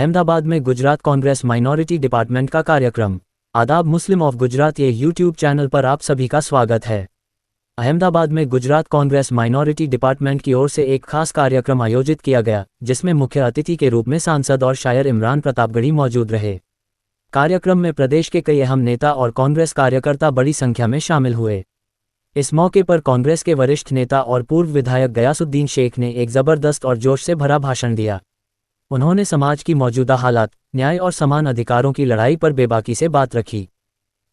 अहमदाबाद में Gujarat Congress minority department का कार्यक्रम। आदाब मुस्लिम ऑफ गुजरात ये यूट्यूब चैनल पर आप सभी का स्वागत है। अहमदाबाद में गुजरात कांग्रेस माइनॉरिटी डिपार्टमेंट की ओर से एक खास कार्यक्रम आयोजित किया गया, जिसमें मुख्य अतिथि के रूप में सांसद और शायर इमरान प्रतापगढ़ी मौजूद रहे। कार्यक्रम में प्रदेश के कई अहम नेता और कांग्रेस कार्यकर्ता बड़ी संख्या में शामिल हुए। इस मौके पर कांग्रेस के वरिष्ठ नेता और पूर्व विधायक गयासुद्दीन शेख ने एक जबरदस्त और जोश से भरा भाषण दिया। उन्होंने समाज की मौजूदा हालात, न्याय और समान अधिकारों की लड़ाई पर बेबाकी से बात रखी।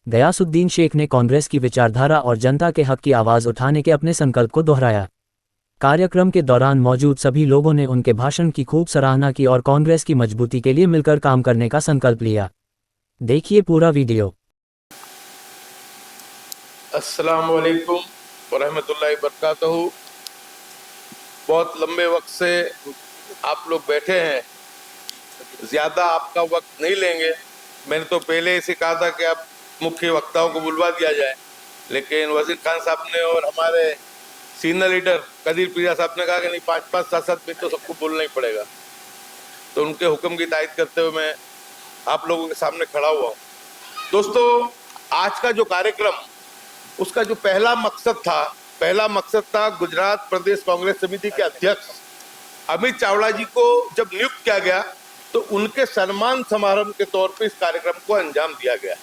गयासुद्दीन शेख ने कांग्रेस की विचारधारा और जनता के हक की आवाज़ उठाने के अपने संकल्प को दोहराया। कार्यक्रम के दौरान मौजूद सभी लोगों ने उनके भाषण की खूब सराहना की और कांग्रेस की मजबूती के लिए मिलकर काम करने का संकल्प लिया। देखिए पूरा वीडियो। अस्सलाम वालेकुम वरहमतुल्लाहि वबरकातुहू। बहुत लंबे वक्त से आप लोग बैठे हैं, ज़्यादा आपका वक्त नहीं लेंगे। मैंने तो पहले ही कहा था कि आप मुख्य वक्ताओं को बुलवा दिया जाए, लेकिन वजीर खान साहब ने और हमारे सीनियर लीडर कदीर पीरा साहब ने कहा कि नहीं, 5-5, 7-7 मिनट तो सबको बोलना ही पड़ेगा। तो उनके हुक्म की तायद करते हुए मैं आप लोगों के सामने खड़ा हुआ हूँ। दोस्तों, आज का जो कार्यक्रम, उसका जो पहला मकसद था गुजरात प्रदेश कांग्रेस समिति के अध्यक्ष अमित चावड़ा जी को जब नियुक्त किया गया तो उनके सम्मान समारोह के तौर पे इस कार्यक्रम को अंजाम दिया गया।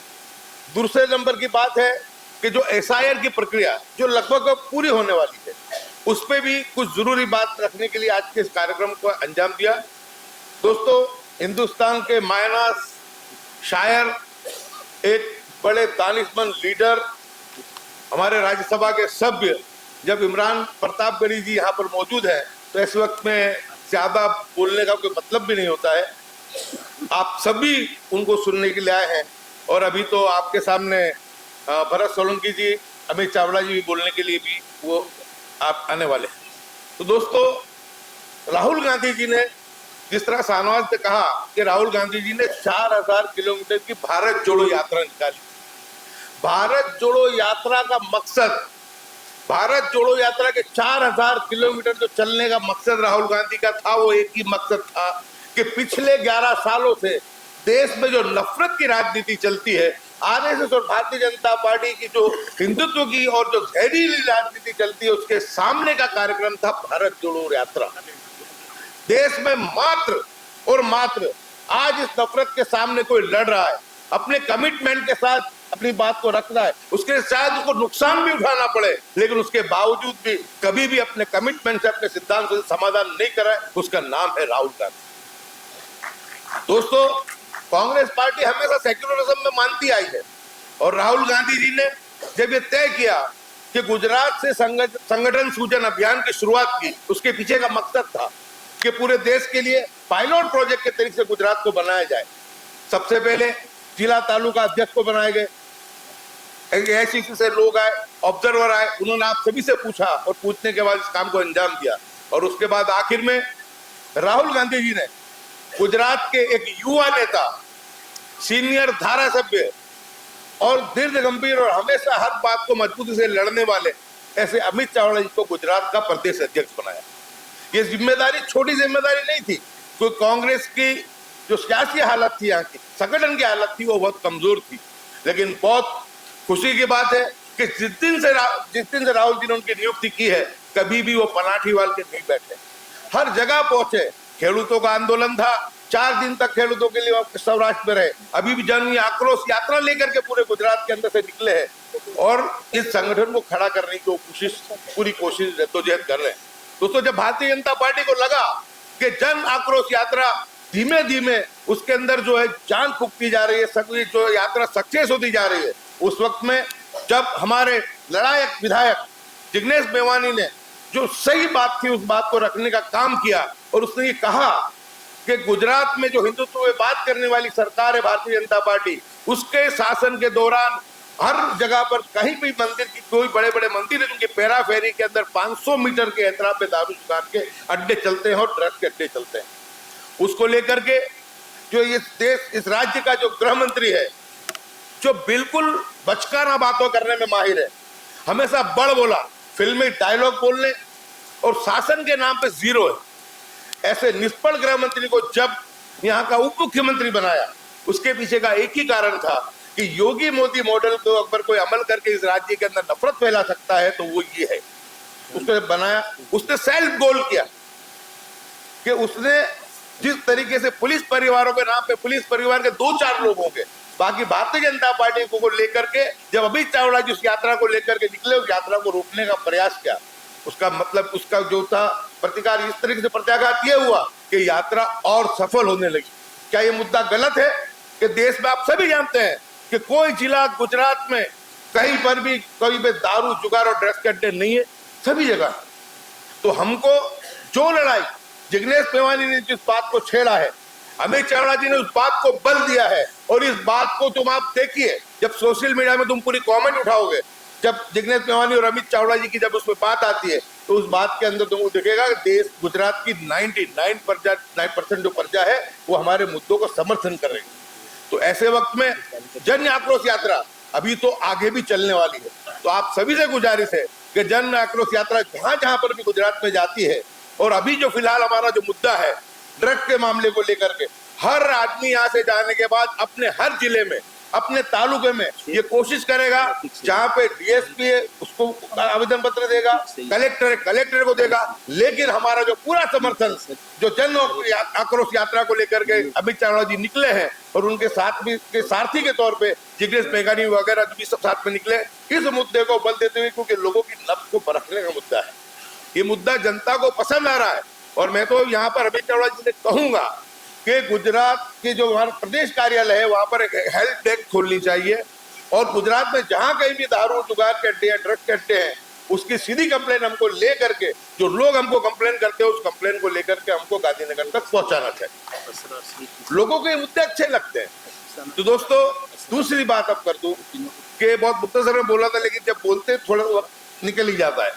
दूसरे नंबर की बात है कि जो SIR की प्रक्रिया जो लगभग पूरी होने वाली है, उस पर भी कुछ जरूरी बात रखने के लिए आज के इस कार्यक्रम को अंजाम दिया। दोस्तों, हिंदुस्तान के मायनास शायर, एक बड़े दानिशमंद लीडर, हमारे राज्यसभा के सभ्य, जब इमरान प्रतापगढ़ी जी यहाँ पर मौजूद है तो इस वक्त में ज्यादा बोलने का कोई मतलब भी नहीं होता है। आप सभी उनको सुनने के लिए आए हैं और अभी तो आपके सामने भरत सोलंकी जी, अमित चावड़ा जी भी बोलने के लिए भी वो आप आने वाले हैं। तो दोस्तों, राहुल गांधी जी ने जिस तरह शाहनवाज ने कहा कि राहुल गांधी जी ने 4000 किलोमीटर की भारत जोड़ो यात्रा निकाली। भारत जोड़ो यात्रा का मकसद, भारत जोड़ो यात्रा के 4000 किलोमीटर जो चलने का मकसद राहुल गांधी का था, वो एक ही मकसद था कि पिछले 11 सालों से देश में जो नफरत की राजनीति चलती है, RSS और भारतीय जनता पार्टी की जो हिंदुत्व की और जो जहरीली राजनीति चलती है, उसके सामने का कार्यक्रम था भारत जोड़ो यात्रा। देश में मात्र और मात्र आज इस नफरत के सामने कोई लड़ रहा है, अपने कमिटमेंट के साथ अपनी बात को रख रहा है, उसके शायद उसको नुकसान भी उठाना पड़े, लेकिन उसके बावजूद भी कभी भी अपने कमिटमेंट से, अपने सिद्धांत से समाधान नहीं कर रहा है, उसका नाम है राहुल गांधी। दोस्तों, कांग्रेस पार्टी हमेशा सेक्युलरिज्म में मानती आई है और राहुल गांधी जी ने जब ये तय किया कि गुजरात से संगठन सूजन अभियान की शुरुआत की, उसके पीछे का मकसद था कि पूरे देश के लिए पायलट प्रोजेक्ट के तरीके से गुजरात को बनाया जाए। सबसे पहले जिला तालुका अध्यक्ष को बनाए गए, AICC से लोग आए, ऑब्जर्वर आए, उन्होंने आप सभी से पूछा और पूछने के बाद इस काम को अंजाम दिया। और उसके बाद आखिर में राहुल गांधी जी ने गुजरात के एक युवा नेता, सीनियर धारासभ्य और दीर्घ गंभीर और हमेशा हर बात को मजबूती से लड़ने वाले ऐसे अमित चावड़ा जी को गुजरात का प्रदेश अध्यक्ष बनाया। ये जिम्मेदारी छोटी जिम्मेदारी नहीं थी, क्योंकि कांग्रेस की जो सियासी हालत थी, यहाँ की संगठन की हालत थी, वो बहुत कमजोर थी। लेकिन बहुत खुशी की बात है कि जिस दिन से राहुल जी ने उनकी नियुक्ति की है, कभी भी वो पनाठी वाल के नहीं बैठे, हर जगह पहुंचे। खेडूतों का आंदोलन था, 4 दिन तक खेडूतों के लिए सौराष्ट्र में रहे, अभी भी जन आक्रोश यात्रा लेकर के पूरे गुजरात के अंदर से निकले हैं और इस संगठन को खड़ा करने की पूरी कोशिश जद्दोजहद कर रहे हैं। दोस्तों, जब भारतीय जनता पार्टी को लगा कि जन आक्रोश यात्रा धीमे धीमे उसके अंदर जो है जान फूकती जा रही है, जो यात्रा सक्सेस होती जा रही है, उस वक्त में जब हमारे लड़ायक विधायक जिग्नेश मेवानी ने जो सही बात थी उस बात को रखने का काम किया और उसने ये कहा कि गुजरात में जो हिंदुत्व में बात करने वाली सरकार है भारतीय जनता पार्टी, उसके शासन के दौरान हर जगह पर कहीं भी मंदिर की, कोई बड़े बड़े मंदिर है जिनकी पैरा फेरी के अंदर 500 मीटर के एतराब पे दारू दुकान के अड्डे चलते हैं और ड्रग्स के अड्डे चलते हैं। उसको लेकर के जो इस राज्य का जो गृह मंत्री है, जो बिल्कुल बचकाना बातों करने में माहिर है, हमेशा बड़ बोला, फिल्मी डायलॉग बोलने और शासन के नाम पे जीरो है, ऐसे निष्फल गृह मंत्री को जब यहाँ का उप मुख्यमंत्री बनाया, उसके पीछे का एक ही कारण था कि योगी मोदी मॉडल को अगर कोई अमल करके इस राज्य के अंदर नफरत फैला सकता है तो वो ये है। उसने बनाया, उसने सेल्फ गोल किया कि उसने जिस तरीके से पुलिस परिवारों के नाम पे पुलिस परिवार के 2-4 लोग होंगे, बाकी भारतीय जनता पार्टी को लेकर के जब अमित चावला जी उस यात्रा को लेकर के निकले, उस यात्रा को रोकने का प्रयास किया, उसका मतलब उसका जो था प्रतिकार इस तरीके से प्रत्याघात ये हुआ कि यात्रा और सफल होने लगी। क्या ये मुद्दा गलत है कि देश में आप सभी जानते हैं कि कोई जिला गुजरात में कहीं पर भी कहीं पे दारू जुगार और ड्रग्स के अड्डे नहीं है, सभी जगह। तो हमको जो लड़ाई जिग्नेश मेवानी ने जिस बात को छेड़ा है, अमित चावला जी ने उस बात को बल दिया है, और इस बात को तुम आप देखिए जब सोशल मीडिया में तुम पूरी कमेंट उठाओगे, जब जिग्नेश मेवानी और अमित चावला जी की जब उसमें बात आती है तो उस बात के अंदर तुमको दिखेगा कि देश गुजरात की 99% जो प्रजा है वो हमारे मुद्दों को समर्थन कर रही है। तो ऐसे वक्त में जन आक्रोश यात्रा अभी तो आगे भी चलने वाली है। तो आप सभी से गुजारिश है कि जन आक्रोश यात्रा जहां जहां पर भी गुजरात में जाती है, और अभी जो फिलहाल हमारा जो मुद्दा है ड्रग के मामले को लेकर के, हर आदमी यहाँ से जाने के बाद अपने हर जिले में, अपने तालुके में ये कोशिश करेगा, जहाँ पे डीएसपी है उसको आवेदन पत्र देगा, कलेक्टर को देगा। लेकिन हमारा जो पूरा समर्थन जो जन आक्रोश यात्रा को लेकर के अमित चावला जी निकले हैं, और उनके साथ भी के सारथी के तौर पे जिग्नेश मेघानी वगैरह भी सब साथ में निकले, इस मुद्दे को बल देते हुए, क्योंकि लोगों की नब्ज को परखने का मुद्दा है। ये मुद्दा जनता को पसंद आ रहा है, और मैं तो यहाँ पर अमित चावला जी से कहूंगा कि गुजरात के जो हमारा प्रदेश कार्यालय है वहां पर एक हेल्प डेस्क खोलनी चाहिए, और गुजरात में जहां कहीं भी दारू जुगार के अड्डे हैं, ड्रग के अड्डे हैं, उसकी सीधी कंप्लेन हमको ले करके, जो लोग हमको कंप्लेन करते हैं उस कंप्लेन को लेकर के हमको गांधीनगर तक पहुंचाना चाहिए। लोगों को ये मुद्दे अच्छे लगते हैं। तो दोस्तों दूसरी बात अब कर दूं कि बहुत मुख्तसर में बोला था, लेकिन जब बोलते थोड़ा वक्त निकल ही जाता है,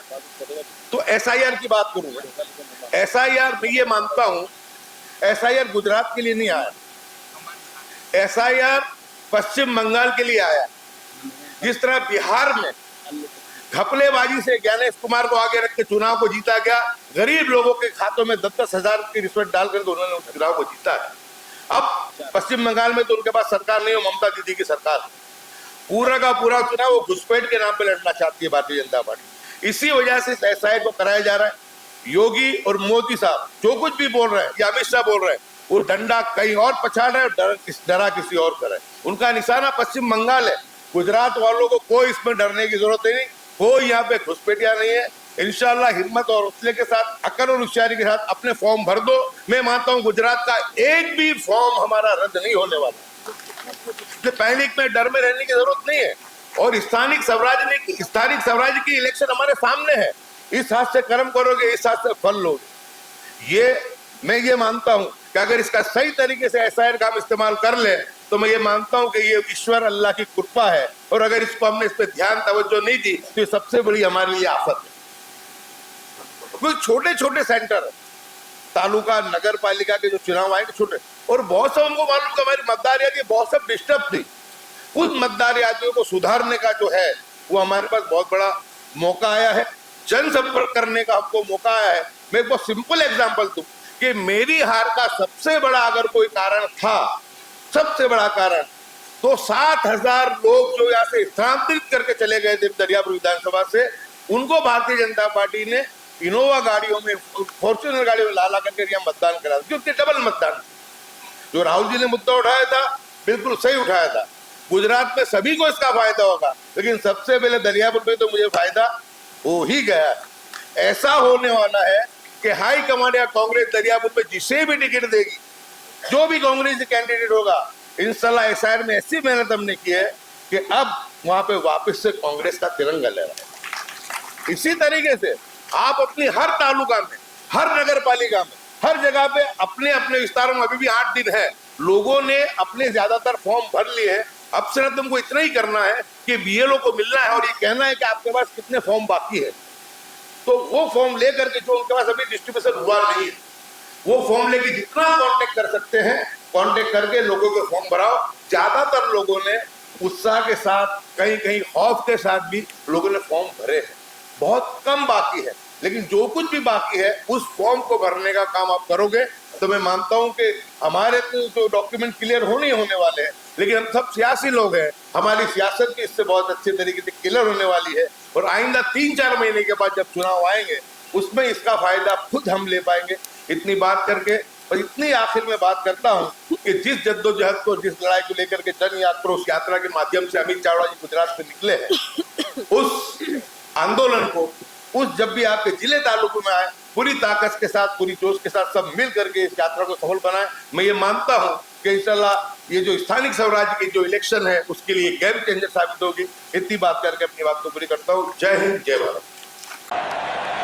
तो एसआईआर की बात करूंगा। एसआईआर मैं ये मानता हूं, एसआईआर गुजरात के लिए नहीं आया, एसआईआर पश्चिम बंगाल के लिए आया। जिस तरह बिहार में घपलेबाजी से ज्ञानेश कुमार को आगे रख के चुनाव को जीता गया, गरीब लोगों के खातों में 10-10 हजार की रिश्वत डालकर तो उन्होंने उस चुनाव को जीता है। अब पश्चिम बंगाल में तो उनके पास सरकार नहीं है, ममता दीदी की सरकार है। पूरा का पूरा चुनाव वो घुसपैठ के नाम पे लड़ना चाहती है भारतीय जनता पार्टी। इसी वजह से एसआईआर को कराया जा रहा है। योगी और मोदी साहब जो कुछ भी बोल रहे हैं या अमित शाह बोल रहे हैं, वो डंडा कहीं और पछाड़ रहे हैं, डरा किसी और कर रहे हैं। उनका निशाना पश्चिम बंगाल है। गुजरात वालों को कोई इसमें डरने की जरूरत नहीं, कोई यहाँ पे घुसपैठिया नहीं है। इंशाल्लाह हिम्मत और हौसले के साथ, अकल और होशियारी के साथ अपने फॉर्म भर दो। मैं मानता हूँ गुजरात का एक भी फॉर्म हमारा रद्द नहीं होने वाला। पैनिक में, डर में रहने की जरूरत नहीं है। और स्थानिक स्वराज की इलेक्शन हमारे सामने है। इस हाथ से कर्म करोगे, इस हाथ से फल लोगे। मैं ये मानता हूं कि अगर इसका सही तरीके से एसआईआर का हम इस्तेमाल कर ले तो मैं ये मानता हूं कि ये ईश्वर अल्लाह की कृपा है। और अगर इसको हमने इस पे ध्यान तवज्जो नहीं दी तो ये सबसे बड़ी हमारे लिए आफत है। कुछ छोटे छोटे सेंटर, तालुका नगर पालिका के जो चुनाव आएंगे छोटे, और बहुत सब हमको मालूम कि हमारी मतदार यादी बहुत सब डिस्टर्ब थी। उस मतदार यादियों को सुधारने का जो है वो हमारे पास बहुत बड़ा मौका आया है, जनसंपर्क करने का हमको मौका आया है। मैं एक बहुत सिंपल एग्जांपल दूं कि मेरी हार का सबसे बड़ा अगर कोई कारण था, सबसे बड़ा कारण तो 7,000 लोग जो यहाँ से स्थानांतरित करके चले गए थे दरियापुर विधानसभा से, उनको भारतीय जनता पार्टी ने इनोवा गाड़ियों में, फॉर्च्यूनर गाड़ियों में ला करके यहाँ मतदान करा, क्योंकि डबल मतदान। जो राहुल जी ने मुद्दा उठाया था बिल्कुल सही उठाया था। गुजरात में सभी को इसका फायदा होगा, लेकिन सबसे पहले दरियापुर में तो मुझे फायदा हो ही गया। ऐसा होने वाला है कि हाई कमांड या कांग्रेस दरियापुर में जिसे भी टिकट देगी, जो भी कांग्रेस कैंडिडेट होगा, इंशाल्लाह एसआईआर में ऐसी मेहनत हमने की है कि अब वहां पे वापस से कांग्रेस का तिरंगा लहरा। इसी तरीके से आप अपनी हर तालुका में, हर नगर पालिका में, हर जगह पे अपने अपने विस्तारों में, अभी भी 8 दिन है, लोगों ने अपने ज्यादातर फॉर्म भर लिए हैं। अब सिर्फ तुमको इतना ही करना है कि बीएलओ को मिलना है और ये कहना है कि आपके पास कितने फॉर्म बाकी है। तो वो फॉर्म लेकर के, जो उनके पास अभी डिस्ट्रीब्यूशन हुआ नहीं है, वो फॉर्म लेके जितना कांटेक्ट कर सकते हैं कांटेक्ट करके लोगों के फॉर्म भराओ। ज्यादातर लोगों ने उत्साह के साथ, कहीं कहीं खौफ के साथ भी लोगों ने फॉर्म भरे हैं। बहुत कम बाकी है, लेकिन जो कुछ भी बाकी है उस फॉर्म को भरने का काम आप करोगे, तो मैं मानता हूं कि हमारे तो जो डॉक्यूमेंट क्लियर होने होने वाले हैं, लेकिन हम सब सियासी लोग हैं, हमारी सियासत भी इससे बहुत अच्छे तरीके से क्लियर होने वाली है और आइंदा 3-4 महीने के बाद जब चुनाव आएंगे उसमें इसका फायदा खुद हम ले पाएंगे। इतनी बात करके और इतनी आखिर में बात करता हूं कि जिस जद्दोजहद को, जिस लड़ाई को लेकर के जन आक्रोश यात्रा के माध्यम से अमित चावड़ा जी गुजरात से निकले हैं, उस आंदोलन को, उस जब भी आपके जिले तालुकों में आए, पूरी ताकत के साथ, पूरी जोश के साथ सब मिल करके इस यात्रा को सफल बनाए। मैं ये मानता हूं कि इंशाल्लाह ये जो स्थानिक स्वराज्य की जो इलेक्शन है उसके लिए गेम चेंजर साबित होगी। इतनी बात करके अपनी बात को पूरी करता हूँ। जय हिंद, जय भारत।